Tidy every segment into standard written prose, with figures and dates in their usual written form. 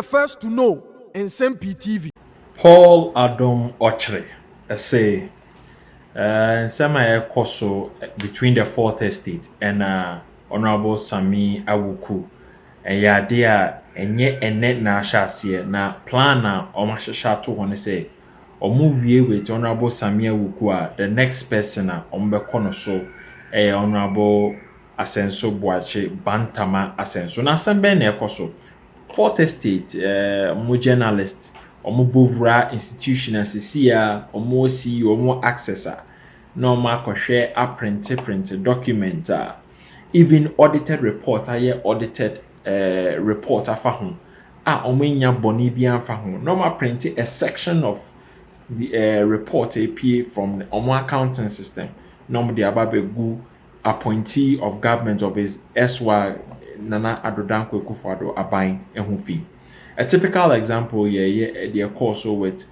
the first to know Nsem-Pii TV. Paul Adom Ochre, say, Sammy Awuku between the Fourth Estate and Honorable Sammy Awuku. And ya dear, and yet a net na shall na planner or masha to one say, or move ye with Honorable Sammy Awuku, the next person on the corner so, a Honorable Asenso Boakye Bantama Asenso. Na Sambene Koso, Fourth Estate, mo journalist, or mo bovra institution as a or see or more accessor. No mark share a print document, even audited report, audited report afahun omenya boni bia afahun normal print a section of the report AP from the accounting system normal the ababegu appointee of government of his SY Nana Adodanko Akufo-Addo aban ehun fi. A typical example here the course with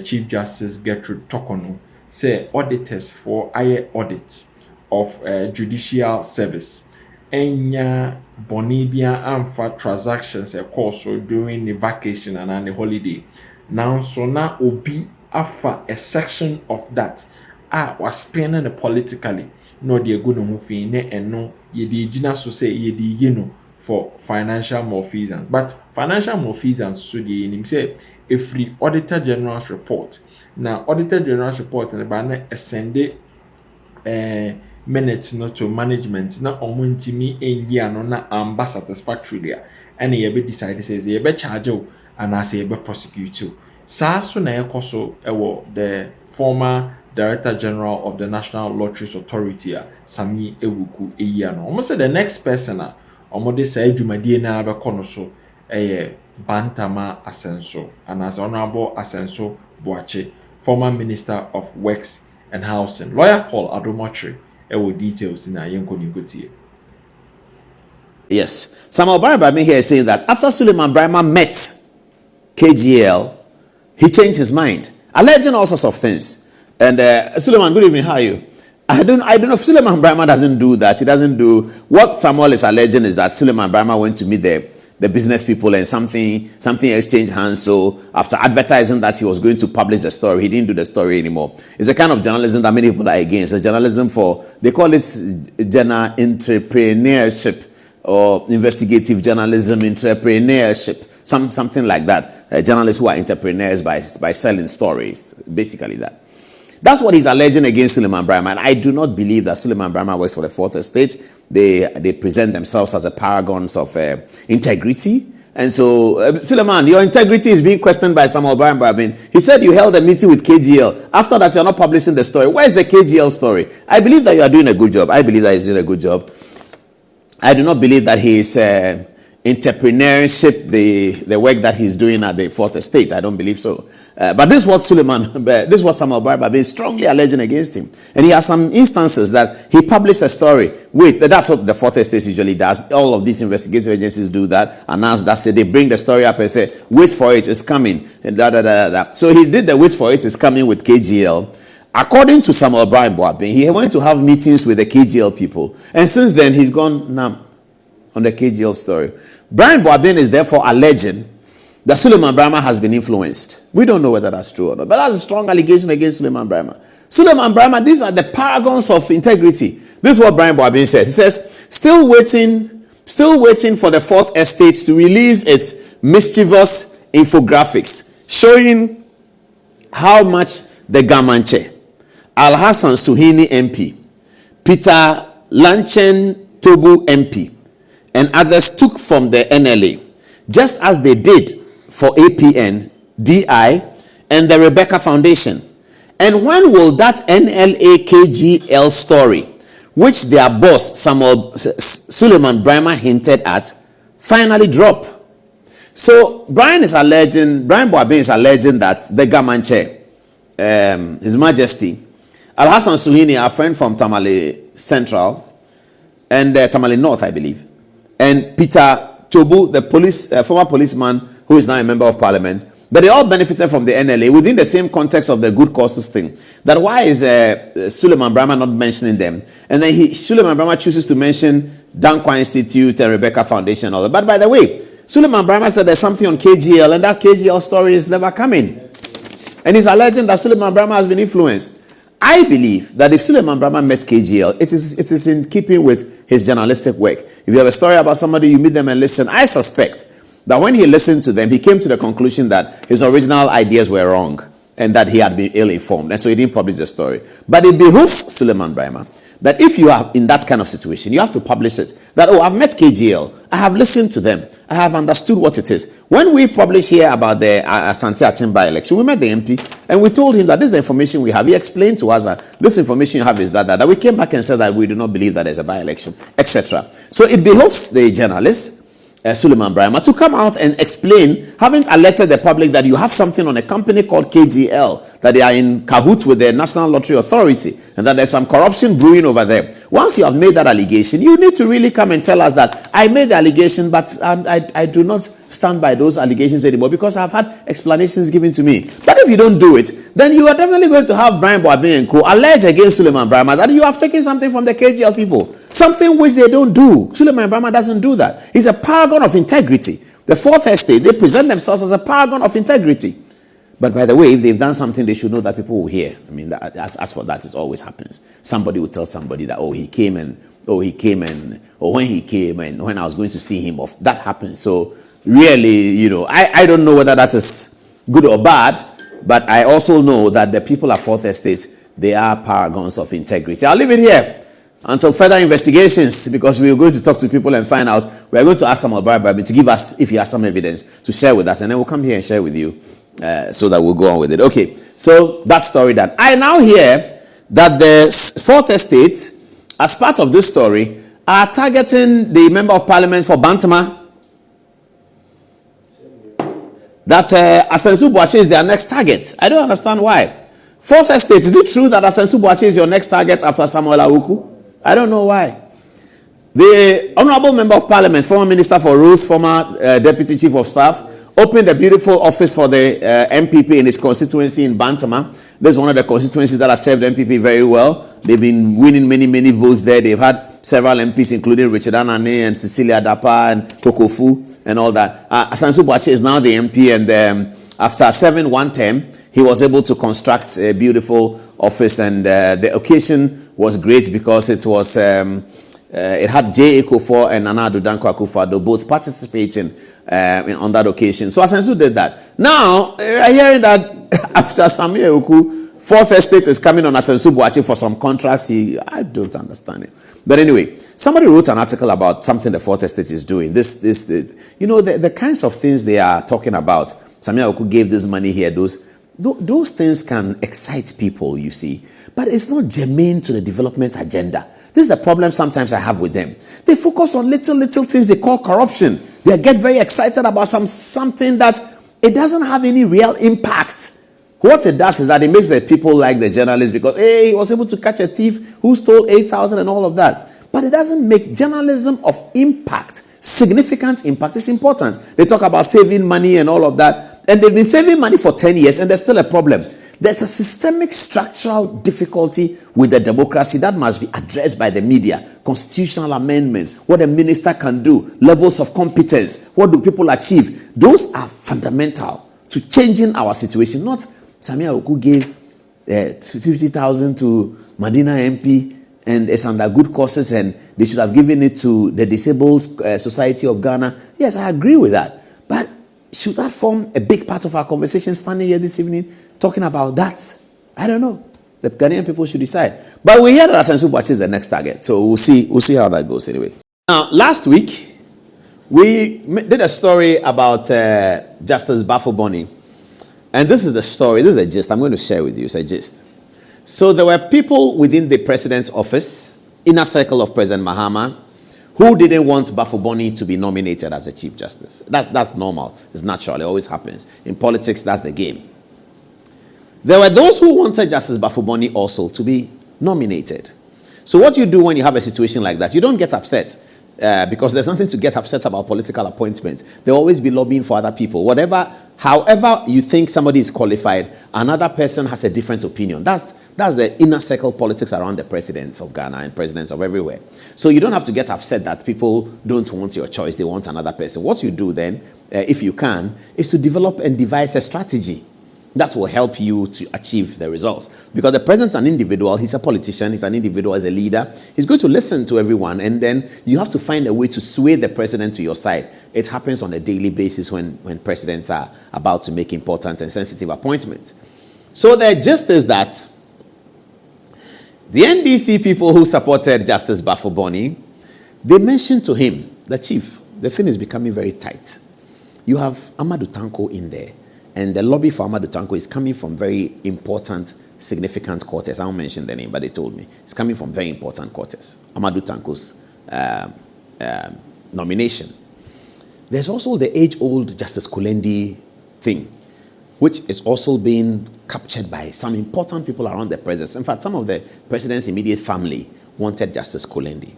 Chief Justice Gertrude Tokono say auditors for audit of judicial service enya bonibia amfa transactions a course during the vacation and the holiday. Now so now obi afa a section of that was spending politically no de go no fi ne eno ye de gina so say ye de ye for financial malfeasance, but financial malfeasance so de him say a free auditor general's report. Now auditor general's report and ba send minutes not to management na omuntimi enyi ano na amba satisfactory there and ye be decide says ye be charge o and as ye be prosecute sa so na ekoso ewo the former director general of the National Lotteries Authority Sammy Awuku eyi ano almost say the next person omo de say dwumadie na be kono so Bantama Asenso and as Honorable Asenso Boakye, former Minister of Works and Housing. Lawyer Paul Adom Ochre details in yenko. Yes. Samuel Baraba here is saying that after Suleiman Brahma met KGL, he changed his mind, alleging all sorts of things. And Suleiman, good evening. How are you? I don't know if Suleiman Brahma doesn't do that. He doesn't do what Samuel is alleging is that Suleiman Brahma went to meet the business people and something exchanged hands. So after advertising that he was going to publish the story, he didn't do the story anymore. It's a kind of journalism that many people are against. It's journalism for, they call it entrepreneurship or investigative journalism, entrepreneurship, something like that. Journalists who are entrepreneurs by selling stories, basically that. That's what he's alleging against Suleiman Brahma. And I do not believe that Suleiman Brahma works for the Fourth Estate. They present themselves as a paragons of integrity. And so, Suleiman, your integrity is being questioned by Samuel Brahma. He said you held a meeting with KGL. After that, you're not publishing the story. Where's the KGL story? I believe that you are doing a good job. I believe that he's doing a good job. I do not believe that he is entrepreneurship, the work that he's doing at the Fourth Estate. I don't believe so. But this is what Samuel Barba is strongly alleging against him. And he has some instances that he published a story with, that's what the Fourth Estate usually does. All of these investigative agencies do that, announce that, say they bring the story up and say, wait for it, it's coming. And So he did the wait for it, it's coming with KGL. According to Samuel Brian Boabin, he went to have meetings with the KGL people. And since then, he's gone numb on the KGL story. Brian Boabin is therefore alleging that Suleiman Brahma has been influenced. We don't know whether that's true or not, but that's a strong allegation against Suleiman Brahma. Suleiman Brahma, these are the paragons of integrity. This is what Brian Boabin says. He says, still waiting for the Fourth Estate to release its mischievous infographics showing how much the Gamanche, Al-Hassan Suhini MP, Peter Lanchen Tobu MP, and others took from the NLA, just as they did for APN, DI, and the Rebecca Foundation. And when will that NLA KGL story, which their boss Suleiman Brahma hinted at, finally drop? So Brian Boabin is alleging that the Gamanche, His Majesty, Al-Hassan Suhini, a friend from Tamale Central, and Tamale North, I believe, and Peter Tobu, the former policeman who is now a member of parliament, but they all benefited from the NLA within the same context of the good causes thing. That why is Suleiman Brahma not mentioning them? And then Suleiman Brahma chooses to mention Dankwa Institute and Rebecca Foundation and all that. But by the way, Suleiman Brahma said there's something on KGL, and that KGL story is never coming. And he's alleging that Suleiman Brahma has been influenced. I believe that if Suleiman Brahma met KGL, it is in keeping with his journalistic work. If you have a story about somebody, you meet them and listen. I suspect that when he listened to them, he came to the conclusion that his original ideas were wrong and that he had been ill-informed, and so he didn't publish the story. But it behooves Suleiman Brahma that if you are in that kind of situation, you have to publish it. That, oh, I've met KGL, I have listened to them, I have understood what it is. When we publish here about the Asante Achin by-election, we met the MP and we told him that this is the information we have. He explained to us that this information you have is that we came back and said that we do not believe that there's a by-election, etc. So it behoves the journalist, Suleiman Brahma, to come out and explain, having alerted the public that you have something on a company called KGL, that they are in cahoots with the National Lottery Authority, and that there's some corruption brewing over there. Once you have made that allegation, you need to really come and tell us that I made the allegation, but I do not stand by those allegations anymore because I've had explanations given to me. But if you don't do it, then you are definitely going to have Brian Boabin and co. allege against Suleiman Brahma that you have taken something from the KGL people, something which they don't do. Suleiman Brahma doesn't do that. He's a paragon of integrity. The Fourth Estate, they present themselves as a paragon of integrity. But by the way, if they've done something, they should know that people will hear. I mean, as for that, it always happens. Somebody will tell somebody that, when he came, and when I was going to see him off. That happens. So really, I don't know whether that is good or bad, but I also know that the people at Fourth Estate, they are paragons of integrity. I'll leave it here until further investigations, because we are going to talk to people and find out. We are going to ask Samuel Barababi to give us, if he has some evidence, to share with us, and then we'll come here and share with you. So that we'll go on with it. Okay, so that story done. I now hear that the Fourth Estate, as part of this story, are targeting the Member of Parliament for Bantama. That Asenso Boakye is their next target. I don't understand why. Fourth Estate, is it true that Asenso Boakye is your next target after Samuel Awuku? I don't know why. The Honorable Member of Parliament, former Minister for Rules, former Deputy Chief of Staff, opened a beautiful office for the MPP in his constituency in Bantama. This is one of the constituencies that has served MPP very well. They've been winning many votes there. They've had several MPs, including Richard Anane and Cecilia Dapa and Kokofu and all that. Asenso Boakye is now the MP, and after serving one term, he was able to construct a beautiful office, and the occasion was great because it was it had J. Ekufor and Nana Addo Dankwa Akufo-Addo both participating on that occasion. So Asenso did that. Now, I'm hearing that after Sammy Awuku, Fourth Estate is coming on Asenso Boakye for some contracts. I don't understand it. But anyway, somebody wrote an article about something the Fourth Estate is doing. The kinds of things they are talking about. Sammy Awuku gave this money here. Those things can excite people, you see. But it's not germane to the development agenda. This is the problem sometimes I have with them. They focus on little things they call corruption. They get very excited about something that it doesn't have any real impact. What it does is that it makes the people like the journalists because, hey, he was able to catch a thief who stole 8,000 and all of that. But it doesn't make journalism of impact, significant impact. It's important. They talk about saving money and all of that. And they've been saving money for 10 years and there's still a problem. There's a systemic structural difficulty with the democracy that must be addressed by the media. Constitutional amendment, what a minister can do, levels of competence, what do people achieve? Those are fundamental to changing our situation. Not Sammy Awuku gave 50,000 to Madina MP and it's under good causes and they should have given it to the Disabled Society of Ghana. Yes, I agree with that. But should that form a big part of our conversation standing here this evening talking about that? I don't know. The Ghanaian people should decide. But we hear that Asenso Boakye is the next target. So we'll see how that goes anyway. Now, last week, we did a story about Justice Bafo-Boni. And this is the story. This is a gist. I'm going to share with you. It's a gist. So there were people within the president's office, inner circle of President Mahama, who didn't want Bafo-Boni to be nominated as a Chief Justice. That's normal. It's natural. It always happens. In politics, that's the game. There were those who wanted Justice Bafo-Boni also to be nominated. So what you do when you have a situation like that, you don't get upset because there's nothing to get upset about political appointments. They'll always be lobbying for other people. However you think somebody is qualified, another person has a different opinion. That's That's the inner circle politics around the presidents of Ghana and presidents of everywhere. So you don't have to get upset that people don't want your choice. They want another person. What you do then, if you can, is to develop and devise a strategy that will help you to achieve the results. Because the president's an individual. He's a politician. He's an individual as a leader. He's going to listen to everyone. And then you have to find a way to sway the president to your side. It happens on a daily basis when presidents are about to make important and sensitive appointments. So the gist is that the NDC people who supported Justice Bafo-Boni, they mentioned to him, the chief, the thing is becoming very tight. You have Amadou Tanko in there. And the lobby for Amadou Tanko is coming from very important, significant quarters. I won't mention the name, but they told me. It's coming from very important quarters. Amadou Tanko's nomination. There's also the age-old Justice Kulendi thing, which is also being captured by some important people around the president. In fact, some of the president's immediate family wanted Justice Kulendi.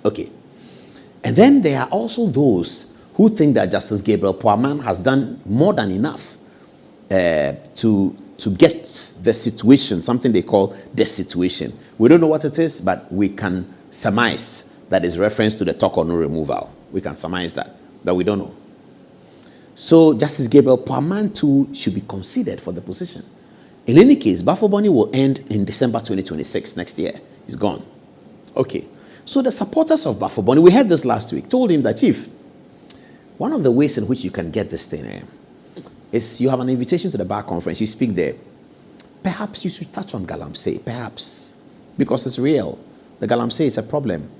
Okay. And then there are also those who think that Justice Gabriel Poaman has done more than enough to get the situation, something they call the situation. We don't know what it is, but we can surmise that is reference to the talk or no removal. We can surmise that, but we don't know. So Justice Gabriel Poaman too should be considered for the position. In any case, Bafo-Boni will end in December 2026, next year. He's gone. Okay. So the supporters of Bafo-Boni, we heard this last week, told him that, Chief, one of the ways in which you can get this thing is you have an invitation to the bar conference, you speak there. Perhaps you should touch on Galamsey, perhaps, because it's real. The Galamsey is a problem.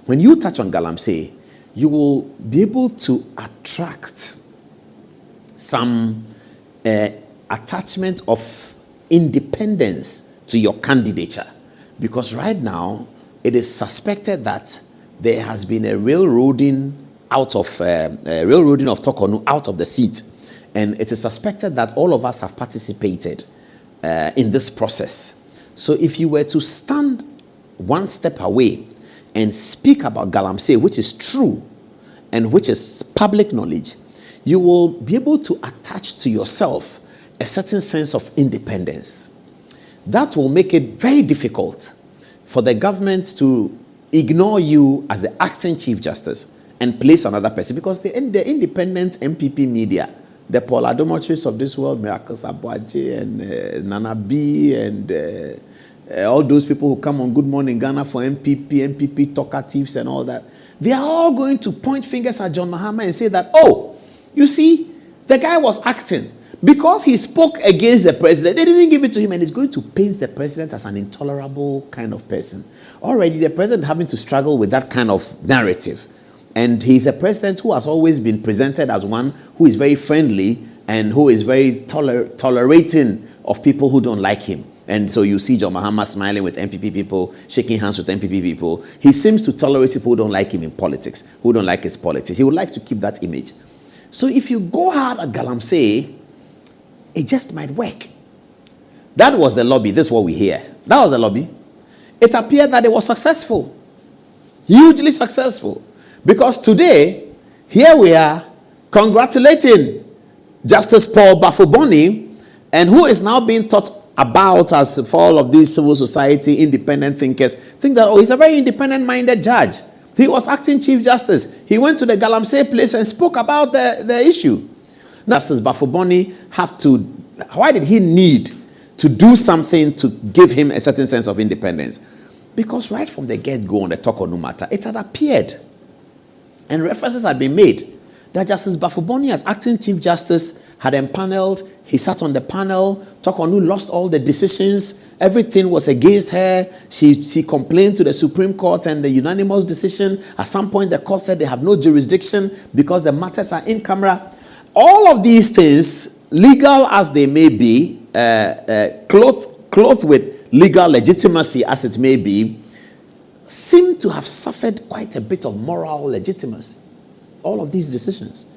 When you touch on Galamsey, you will be able to attract some attachment of independence to your candidature. Because right now, it is suspected that there has been a railroading of Tokonu out of the seat. And it is suspected that all of us have participated in this process. So if you were to stand one step away and speak about Galamsey, which is true and which is public knowledge, you will be able to attach to yourself a certain sense of independence. That will make it very difficult for the government to ignore you as the acting Chief Justice and place another person, because the independent MPP media, the Paul Adomotris of this world, Miracles Abuaje and Nana B and all those people who come on Good Morning Ghana for MPP talkatives and all that, they are all going to point fingers at John Mahama and say that, oh, you see, the guy was acting. Because he spoke against the president, they didn't give it to him, and he's going to paint the president as an intolerable kind of person. Already, the president having to struggle with that kind of narrative. And he's a president who has always been presented as one who is very friendly and who is very tolerating of people who don't like him. And so you see John Mahama smiling with MPP people, shaking hands with MPP people. He seems to tolerate people who don't like him in politics, who don't like his politics. He would like to keep that image. So if you go hard at Galamsey, it just might work. That was the lobby. This is what we hear. That was the lobby. It appeared that it was successful. Hugely successful. Because today, here we are congratulating Justice Paul Bafo-Boni, and who is now being taught about as for all of these civil society independent thinkers, think that, oh, he's a very independent-minded judge. He was acting Chief Justice. He went to the Galamsey place and spoke about the issue. Now, Justice Bafo-Boni why did he need to do something to give him a certain sense of independence? Because right from the get-go on the Tokonu matter, it had appeared and references had been made that Justice Bafo-Boni as acting Chief Justice had empaneled. He sat on the panel. Tokonu lost all the decisions. Everything was against her. She complained to the Supreme Court and the unanimous decision. At some point, the court said they have no jurisdiction because the matters are in camera. All of these things, legal as they may be, clothed with legal legitimacy as it may be, seem to have suffered quite a bit of moral legitimacy. All of these decisions.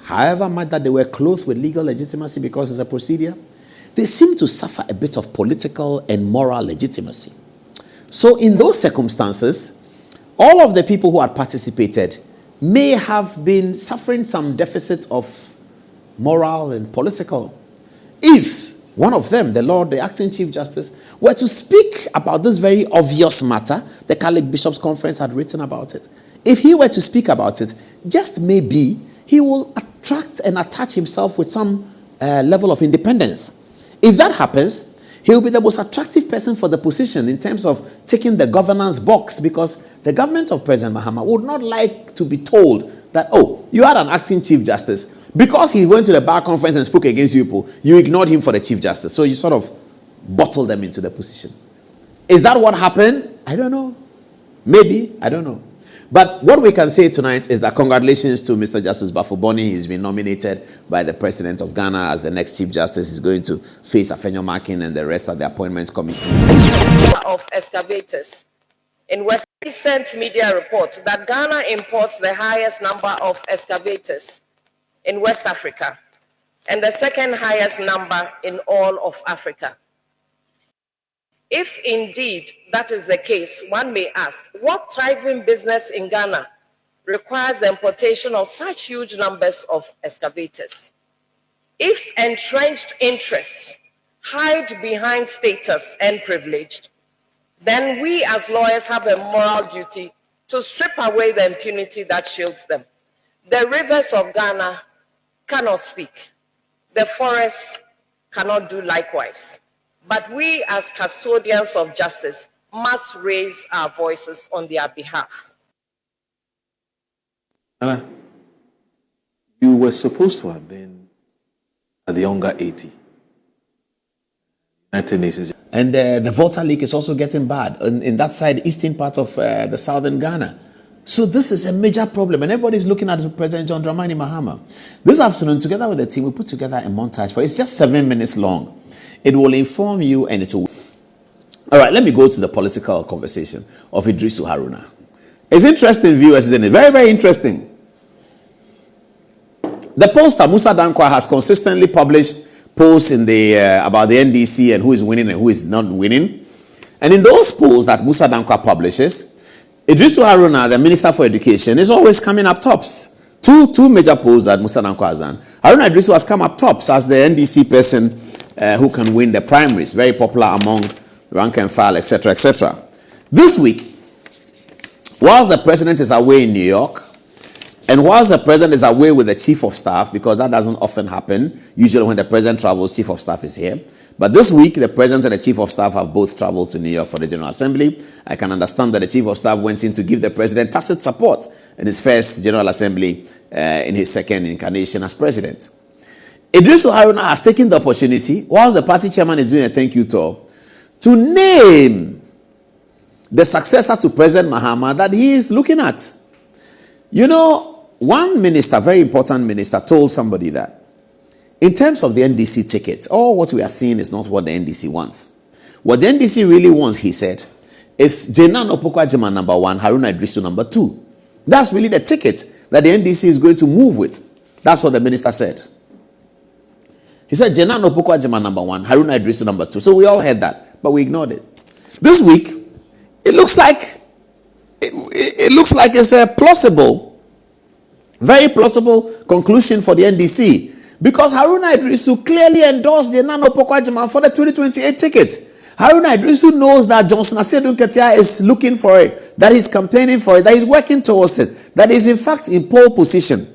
However much that they were clothed with legal legitimacy because it's a procedure, they seem to suffer a bit of political and moral legitimacy. So in those circumstances, all of the people who had participated may have been suffering some deficit of moral and political. If one of them, the acting Chief Justice, were to speak about this very obvious matter, the Catholic Bishops' Conference had written about it. If he were to speak about it, just maybe he will attract and attach himself with some level of independence. If that happens, he will be the most attractive person for the position in terms of taking the governance box, because the government of President Mahama would not like to be told that, oh, you had an acting Chief Justice. Because he went to the bar conference and spoke against you, you ignored him for the Chief Justice. So you sort of bottled them into the position. Is that what happened? I don't know. Maybe. I don't know. But what we can say tonight is that congratulations to Mr. Justice Bafuboni. He's been nominated by the President of Ghana as the next Chief Justice. He's going to face Afenyo Makin and the rest of the appointments committee. Of excavators. In West recent media reports that Ghana imports the highest number of excavators in West Africa and the second highest number in all of Africa. If indeed that is the case, one may ask, what thriving business in Ghana requires the importation of such huge numbers of excavators? If entrenched interests hide behind status and privilege, then we as lawyers have a moral duty to strip away the impunity that shields them. The rivers of Ghana cannot speak. The forests cannot do likewise. But we as custodians of justice must raise our voices on their behalf. Anna, you were supposed to have been at the younger 80. United Nations. And the water leak is also getting bad in that side, eastern part of the southern Ghana. So this is a major problem, and everybody's looking at President John Dramani Mahama. This afternoon, together with the team, we put together a montage it's just 7 minutes long. It will inform you, and it will. All right, let me go to the political conversation of Idrisu Haruna. It's interesting, viewers, isn't it? Very, very interesting. The pollster Musa Dankwa has consistently published polls in the about the NDC and who is winning and who is not winning. And in those polls that Musa Dankwa publishes, Idrisu Haruna, the Minister for Education, is always coming up tops. Two major polls that Musa Dankwa has done. Haruna Idrisu has come up tops as the NDC person who can win the primaries, very popular among rank and file, etc., etc. This week, whilst the president is away in New York, and whilst the president is away with the chief of staff, because that doesn't often happen, usually when the president travels, chief of staff is here. But this week, the president and the chief of staff have both traveled to New York for the General Assembly. I can understand that the chief of staff went in to give the president tacit support in his first General Assembly in his second incarnation as president. Idrisu Haruna has taken the opportunity, whilst the party chairman is doing a thank you tour, to name the successor to President Mahama that he is looking at. You know, one minister, very important minister, told somebody that in terms of the NDC ticket, all what we are seeing is not what the NDC wants. What the NDC really wants, he said, is Jenan Opoku-Agyeman number 1, Haruna Idrisu number 2. That's really the ticket that the NDC is going to move with. That's what the minister said. He said Jenan Opoku-Agyeman number 1, Haruna Idrisu number 2. So we all heard that, but we ignored it. This week, it looks like it's a plausible, very plausible conclusion for the NDC. Because Haruna Idrisu clearly endorsed the Jenan Opoku-Agyeman for the 2028 ticket. Haruna Idrisu knows that Johnson Asiedu Nketia is looking for it, that he's campaigning for it, that he's working towards it, that he's in fact in pole position.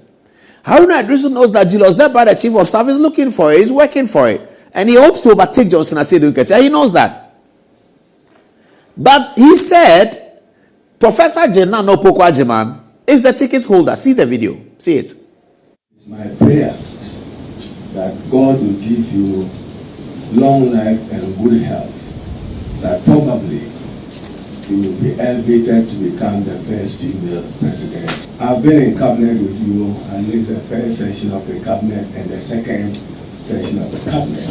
Haruna Idrisu knows that Julius Deba, the chief of staff, is looking for it, he's working for it, and he hopes to overtake Johnson Asiedu Nketia. He knows that. But he said, Professor Jenan Opoku-Agyeman is the ticket holder. See the video. See it. It's my prayer that God will give you long life and good health, that probably you will be elevated to become the first female president. I've been in cabinet with you, at least the first session of the cabinet and the second session of the cabinet.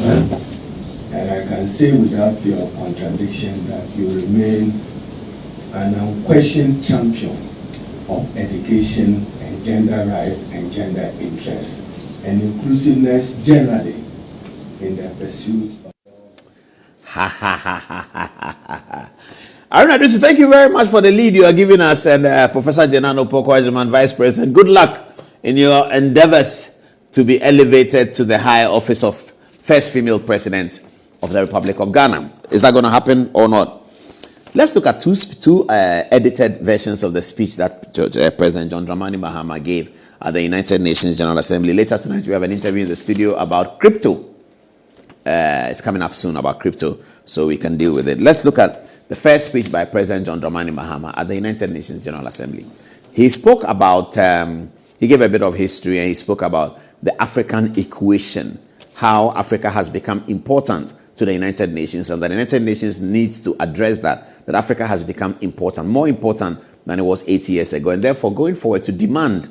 And I can say without fear of contradiction that you remain an unquestioned champion of education and gender rights and gender interests and inclusiveness generally in the pursuit of... Haruna Idrisu, thank you very much for the lead you are giving us, and Professor Jenan Opoku-Agyeman, Vice President. Good luck in your endeavors to be elevated to the high office of first female president of the Republic of Ghana. Is that going to happen or not? Let's look at two edited versions of the speech that President John Dramani Mahama gave at the United Nations General Assembly. Later tonight, we have an interview in the studio about crypto. It's coming up soon about crypto, so we can deal with it. Let's look at the first speech by President John Dramani Mahama at the United Nations General Assembly. He spoke about, he gave a bit of history, and he spoke about the African equation, how Africa has become important to the United Nations, and that the United Nations needs to address that Africa has become important, more important than it was 80 years ago, and therefore going forward to demand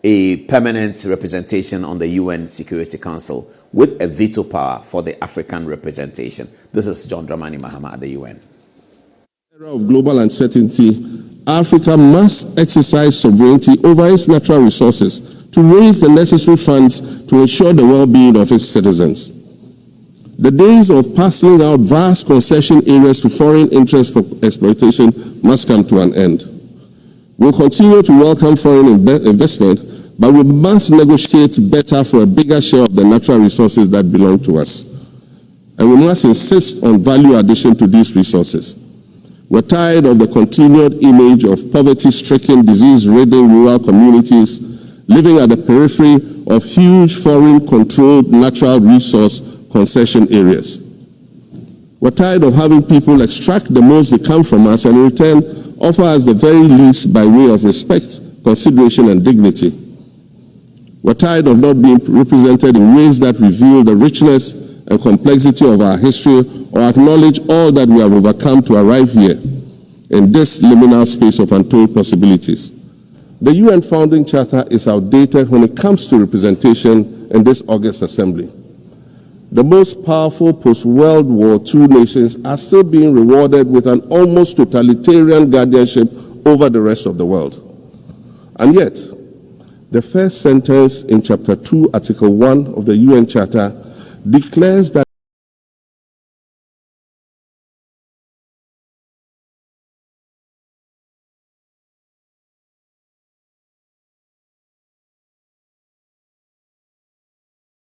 a permanent representation on the UN Security Council with a veto power for the African representation. This is John Dramani Mahama at the UN. In the era of global uncertainty, Africa must exercise sovereignty over its natural resources to raise the necessary funds to ensure the well-being of its citizens. The days of parceling out vast concession areas to foreign interests for exploitation must come to an end. We'll continue to welcome foreign investment, but we must negotiate better for a bigger share of the natural resources that belong to us. And we must insist on value addition to these resources. We're tired of the continued image of poverty-stricken, disease-ridden rural communities living at the periphery of huge foreign-controlled natural resource concession areas. We're tired of having people extract the most they come from us and in return offer us the very least by way of respect, consideration, and dignity. We're tired of not being represented in ways that reveal the richness and complexity of our history or acknowledge all that we have overcome to arrive here in this liminal space of untold possibilities. The UN Founding Charter is outdated when it comes to representation in this August Assembly. The most powerful post-World War II nations are still being rewarded with an almost totalitarian guardianship over the rest of the world. And yet, the first sentence in Chapter 2, Article 1 of the UN Charter declares that